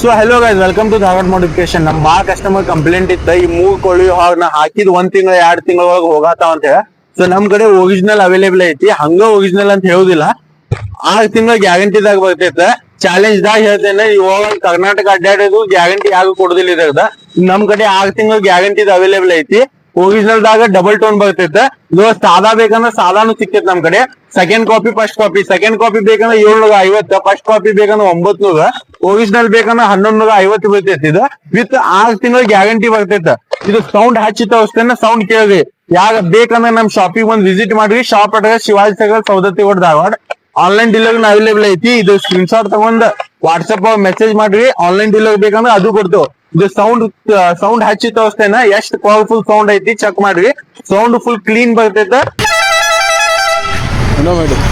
So hello guys, welcome to Dharwad modification. ನಮ್ ಬಾಳ customer complaint ಇತ್ತ, ಈ ಮೂರ್ ಕೋಳಿ ನಾ ಹಾಕಿದ್ 1 ತಿಂಗಳ 2 ತಿಂಗಳ ಒಳಗೆ ಹೋಗಾತಾವ ಅಂತ ಹೇಳಿ. ಸೊ ನಮ್ ಕಡೆ ಒರಿಜಿನಲ್ ಅವೈಲೇಬಲ್ ಐತಿ, ಹಂಗ ಒರಿಜಿನಲ್ ಅಂತ ಹೇಳುದಿಲ್ಲ. 6 ತಿಂಗಳ ಗ್ಯಾರಂಟಿದಾಗ ಬರ್ತೈತೆ. ಚಾಲೆಂಜ್ ದಾಗ ಹೇಳ್ತೇನೆ, ಇವಾಗ ಕರ್ನಾಟಕ ಅಡ್ಡಾಡೋದು ಗ್ಯಾರಂಟಿ ಯಾರು ಕೊಡುದಿಲ್ಲ ಇದ್ರದ. ನಮ್ ಕಡೆ 6 ತಿಂಗಳ ಗ್ಯಾರಂಟಿ ಅವೈಲೇಬಲ್ ಐತಿ. ಒರಿಜಿನಲ್ ದಾಗ ಡಬಲ್ ಟೋನ್ ಬರ್ತೈತೆ. ಇದು ಸಾದಾ ಬೇಕಂದ್ರೆ ಸಾದಾನು ಸಿಕ್ತೈತೆ ನಮ್ ಕಡೆ. Second copy, first copy. Second copy ಬೇಕಂದ್ರೆ 750, ಫಸ್ಟ್ ಕಾಪಿ ಬೇಕಂದ್ರೆ 900, ಒರಿಜಿನಲ್ ಬೇಕಂದ್ರೆ 1150 ಬರ್ತೈತಿ. ಇದು ವಿತ್ 6 ತಿಂಗಳ ಗ್ಯಾರಂಟಿ ಬರ್ತೈತೆ. ಇದು ಸೌಂಡ್ ಹಚ್ಚಿ ತೋರಿಸ್ತೇನೆ, ಸೌಂಡ್ ಕೇಳ್ರಿ. ಯಾರ ಬೇಕಂದ್ರೆ ನಮ್ ಶಾಪಿಗೆ ಬಂದು ವಿಸಿಟ್ ಮಾಡ್ರಿ. Shop address Shivaji circle, Saundatti road, Dharwad. Online delivery available ಐತಿ. ಇದು ಸ್ಕ್ರೀನ್ ಶಾಟ್ ತಗೊಂಡ್ ವಾಟ್ಸ್ಆಪ್ ಮೆಸೇಜ್ ಮಾಡ್ರಿ. ಆನ್ಲೈನ್ ಡೆಲಿವರಿ ಬೇಕಂದ್ರೆ ಅದು ಕೊಡ್ತೇವೆ. ಇದು ಸೌಂಡ್ ಹಚ್ಚಿ ತೋರಿಸ್ತೇನೆ, ಎಷ್ಟು ಪವರ್ಫುಲ್ ಸೌಂಡ್ ಐತಿ ಚೆಕ್ ಮಾಡ್ರಿ. ಸೌಂಡ್ ಫುಲ್ ಕ್ಲೀನ್ ಬರ್ತೈತೆ. ಮೇಡಮ್